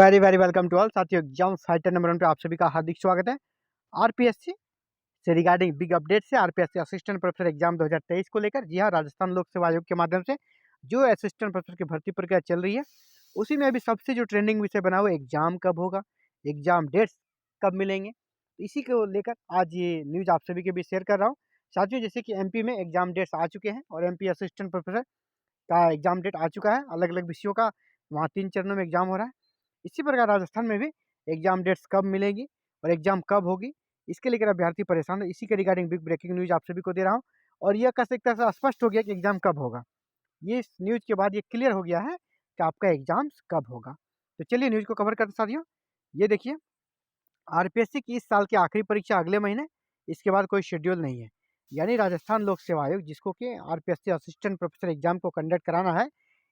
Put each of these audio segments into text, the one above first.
Very very welcome to all साथियों। Exam fighter number 1 पे आप सभी का हार्दिक स्वागत है। आरपीएससी से रिगार्डिंग बिग अपडेट से आरपीएससी असिस्टेंट प्रोफेसर एग्जाम 2023 को लेकर, जी हाँ, राजस्थान लोक सेवा आयोग के माध्यम से जो असिस्टेंट प्रोफेसर की भर्ती प्रक्रिया चल रही है, उसी में अभी सबसे जो ट्रेंडिंग विषय बना हुआ है, एग्जाम कब होगा, एग्जाम डेट्स कब मिलेंगे, तो इसी को लेकर आज ये न्यूज़ आप सभी के बीच शेयर कर रहा हूँ। साथियों, जैसे कि एमपी में एग्जाम डेट्स आ चुके हैं और एमपी असिस्टेंट प्रोफेसर का एग्जाम डेट आ चुका है। अलग अलग विषयों का वहाँ 3 चरणों में एग्जाम हो रहा है। इसी प्रकार राजस्थान में भी एग्जाम डेट्स कब मिलेगी और एग्जाम कब होगी, इसके लेकर अभ्यर्थी परेशान है। इसी के रिगार्डिंग बिग ब्रेकिंग न्यूज़ आप सभी को दे रहा हूँ और यह कैसे एक तरह से स्पष्ट हो गया कि एग्जाम कब होगा। ये इस न्यूज़ के बाद ये क्लियर हो गया है कि आपका एग्जाम्स कब होगा। तो चलिए न्यूज़ को कवर करते हैं साथियों। ये देखिए, आरपीएससी की इस साल की आखिरी परीक्षा अगले महीने, इसके बाद कोई शेड्यूल नहीं है। यानी राजस्थान लोक सेवा आयोग, जिसको कि आरपीएससी असिस्टेंट प्रोफेसर एग्जाम को कंडक्ट कराना है,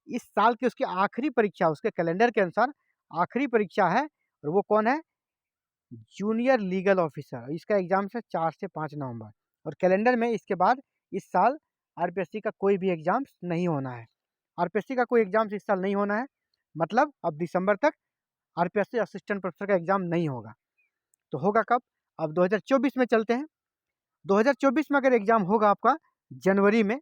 इस साल की उसकी आखिरी परीक्षा उसके कैलेंडर के अनुसार आखिरी परीक्षा है। और वो कौन है? Junior legal officer. इसका एग्जाम है 4 से 5 नवंबर और कैलेंडर में इसके बाद इस साल आरपीएससी का कोई भी एग्जाम्स नहीं होना है। आरपीएससी का कोई एग्जाम्स इस साल नहीं होना है, मतलब अब दिसंबर तक आरपीएससी असिस्टेंट प्रोफेसर का एग्जाम नहीं होगा। तो होगा कब? अब 2024 में चलते हैं। 2024 में अगर एग्जाम होगा आपका जनवरी में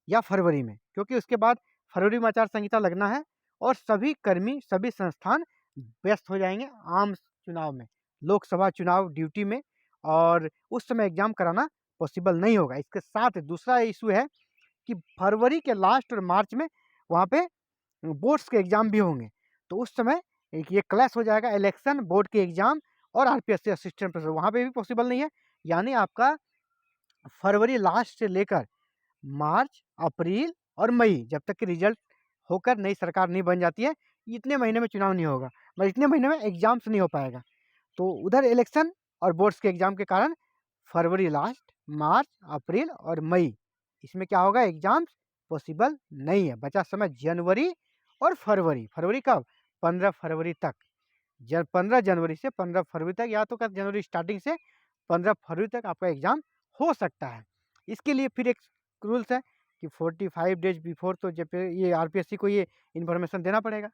या फरवरी में, क्योंकि उसके बाद फरवरी में आचार संहिता लगना है और सभी कर्मी, सभी संस्थान व्यस्त हो जाएंगे आम चुनाव में, लोकसभा चुनाव ड्यूटी में, और उस समय एग्जाम कराना पॉसिबल नहीं होगा। इसके साथ दूसरा इशू है कि फरवरी के लास्ट और मार्च में वहाँ पे बोर्ड्स के एग्जाम भी होंगे। तो उस समय एक ये क्लैश हो जाएगा, इलेक्शन, बोर्ड के एग्जाम और आरपीएससी असिस्टेंट प्रोफेसर, वहाँ पे भी पॉसिबल नहीं है। यानी आपका फरवरी लास्ट से लेकर मार्च, अप्रैल और मई, जब तक कि रिजल्ट होकर नई सरकार नहीं बन जाती है, इतने महीने में चुनाव नहीं होगा, मतलब इतने महीने में एग्जाम्स नहीं हो पाएगा। तो उधर इलेक्शन और बोर्ड्स के एग्जाम के कारण फरवरी लास्ट, मार्च, अप्रैल और मई, इसमें क्या होगा, एग्जाम्स पॉसिबल नहीं है। बचा समय जनवरी और फरवरी। फरवरी कब? 15 फरवरी तक। 15 जनवरी से 15 फरवरी तक, या तो क्या जनवरी स्टार्टिंग से 15 फरवरी तक आपका एग्जाम हो सकता है। इसके लिए फिर एक रूल्स है कि 45 डेज बिफोर तो जब ये आरपीएससी को ये इन्फॉर्मेशन देना पड़ेगा,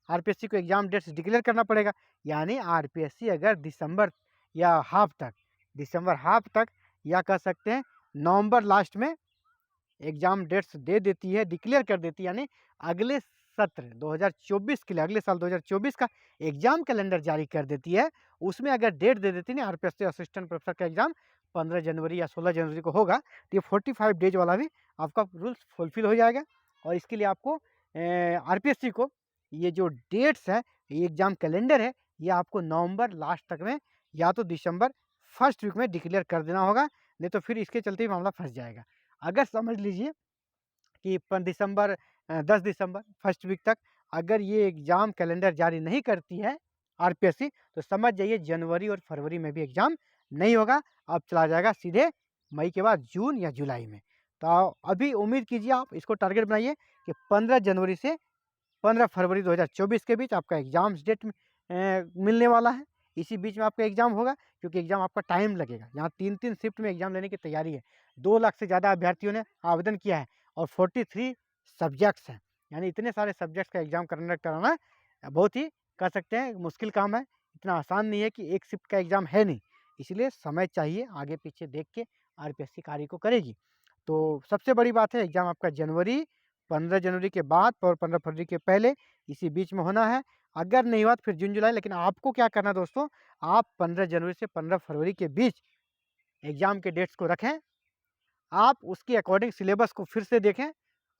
आरपीएससी को एग्जाम डेट्स डिक्लेयर करना पड़ेगा। यानी आरपीएससी अगर दिसंबर हाफ तक या कह सकते हैं नवंबर लास्ट में एग्जाम डेट्स दे देती है, डिक्लेयर कर देती है, यानी अगले सत्र 2024 के लिए, अगले साल 2024 का एग्जाम कैलेंडर जारी कर देती है, उसमें अगर डेट दे देती है ना, आरपीएससी असिस्टेंट प्रोफेसर का एग्जाम 15 जनवरी या 16 जनवरी को होगा, तो ये 45 डेज वाला भी आपका रूल्स फुलफिल हो जाएगा। और इसके लिए आपको आरपीएससी को ये जो डेट्स है, ये एग्जाम कैलेंडर है, ये आपको नवंबर लास्ट तक में या तो दिसंबर फर्स्ट वीक में डिक्लेयर कर देना होगा, नहीं तो फिर इसके चलते ही मामला फंस जाएगा। अगर समझ लीजिए कि 10 दिसंबर फर्स्ट वीक तक अगर ये एग्ज़ाम कैलेंडर जारी नहीं करती है आरपीएससी, तो समझ जाइए जनवरी और फरवरी में भी एग्ज़ाम नहीं होगा। अब चला जाएगा सीधे मई के बाद जून या जुलाई में। तो अभी उम्मीद कीजिए, आप इसको टारगेट बनाइए कि 15 जनवरी से 15 फरवरी 2024 के बीच आपका एग्ज़ाम्स डेट मिलने वाला है। इसी बीच में आपका एग्ज़ाम होगा, क्योंकि एग्ज़ाम आपका टाइम लगेगा। यहाँ 3-3 शिफ्ट में एग्ज़ाम लेने की तैयारी है। 2 लाख से ज़्यादा अभ्यर्थियों ने आवेदन किया है और 43 सब्जेक्ट्स हैं। यानी इतने सारे सब्जेक्ट्स का एग्ज़ाम कराना बहुत ही कह सकते हैं मुश्किल काम है। इतना आसान नहीं है कि एक शिफ्ट का एग्ज़ाम है नहीं, इसलिए समय चाहिए, आगे पीछे देख के आरपीएससी कार्य को करेगी। तो सबसे बड़ी बात है, एग्ज़ाम आपका जनवरी, 15 जनवरी के बाद और 15 फरवरी के पहले, इसी बीच में होना है। अगर नहीं हुआ तो फिर जून जुलाई। लेकिन आपको क्या करना है दोस्तों, आप 15 जनवरी से 15 फरवरी के बीच एग्ज़ाम के डेट्स को रखें। आप उसके अकॉर्डिंग सिलेबस को फिर से देखें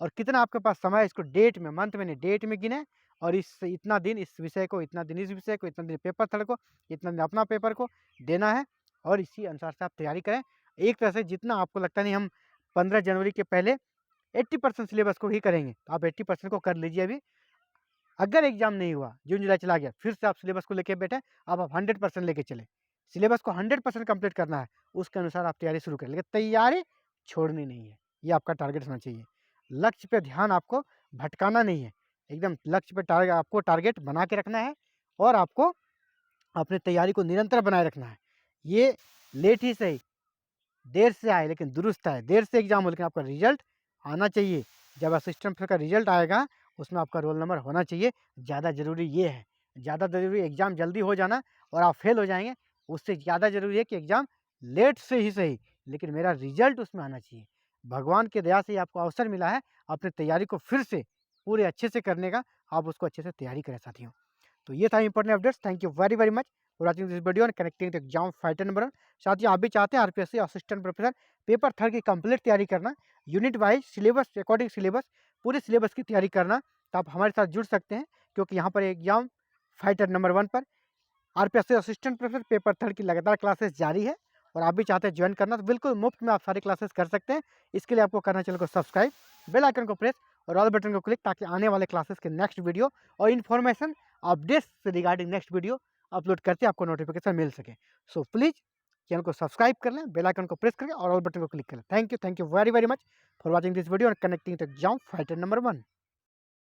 और कितना आपके पास समय है, इसको डेट में, मंथ में नहीं, डेट में गिनें। और इस इतना दिन इस विषय को, इतना दिन इस विषय को, इतना दिन पेपर थर्ड को, इतना दिन अपना पेपर को देना है और इसी अनुसार से आप तैयारी करें। एक तरह से जितना आपको लगता नहीं हम 15 जनवरी के पहले 80% सिलेबस को ही करेंगे, तो आप 80% को कर लीजिए अभी। अगर एग्जाम नहीं हुआ, जून जुलाई चला गया, फिर से आप सिलेबस को लेके बैठे, अब आप 100% लेके चले। सिलेबस को 100% कंप्लीट करना है, उसके अनुसार आप तैयारी शुरू करें, लेकिन तैयारी छोड़नी नहीं है। ये आपका टारगेट होना चाहिए। लक्ष्य पे ध्यान आपको भटकाना नहीं है, एकदम लक्ष्य पे आपको टारगेट बना के रखना है और आपको अपनी तैयारी को निरंतर बनाए रखना है। ये लेट ही सही, देर से आए लेकिन दुरुस्त आए। देर से एग्जाम हो लेकिन आपका रिजल्ट आना चाहिए। जब असिस्टेंट प्रोफेसर का रिजल्ट आएगा, उसमें आपका रोल नंबर होना चाहिए, ज़्यादा ज़रूरी ये है। ज़्यादा ज़रूरी एग्ज़ाम जल्दी हो जाना और आप फेल हो जाएँगे, उससे ज़्यादा ज़रूरी है कि एग्ज़ाम लेट से ही सही, लेकिन मेरा रिज़ल्ट उसमें आना चाहिए। भगवान की दया से आपको अवसर मिला है, अपनी तैयारी को फिर से पूरे अच्छे से करने का, आप उसको अच्छे से तैयारी करें साथियों। तो ये था important updates. Thank you very very much for watching this video and connecting the exam fighter number 1। साथियों, आप भी चाहते हैं RPSC assistant professor paper third की कंप्लीट तैयारी करना, unit wise syllabus according syllabus पूरे सिलेबस की तैयारी करना, तो आप हमारे साथ जुड़ सकते हैं, क्योंकि यहाँ पर एग्जाम फाइटर नंबर 1 पर RPSC assistant professor paper third की लगातार क्लासेस जारी है और आप भी चाहते हैं ज्वाइन करना, तो बिल्कुल मुफ्त में आप सारी क्लासेस कर सकते हैं। इसके लिए आपको करना चैनल को सब्सक्राइब, बेल आइकन को प्रेस और ऑल बटन को क्लिक, ताकि आने वाले क्लासेस के नेक्स्ट वीडियो और इन्फॉर्मेशन अपडेट्स से रिगार्डिंग नेक्स्ट वीडियो अपलोड करते आपको नोटिफिकेशन मिल सके। सो प्लीज़ चैनल को सब्सक्राइब कर लें, बेल आइकन को प्रेस करके और ऑल बटन को क्लिक करें। Thank you very very much for watching this video और connecting the exam fighter number 1।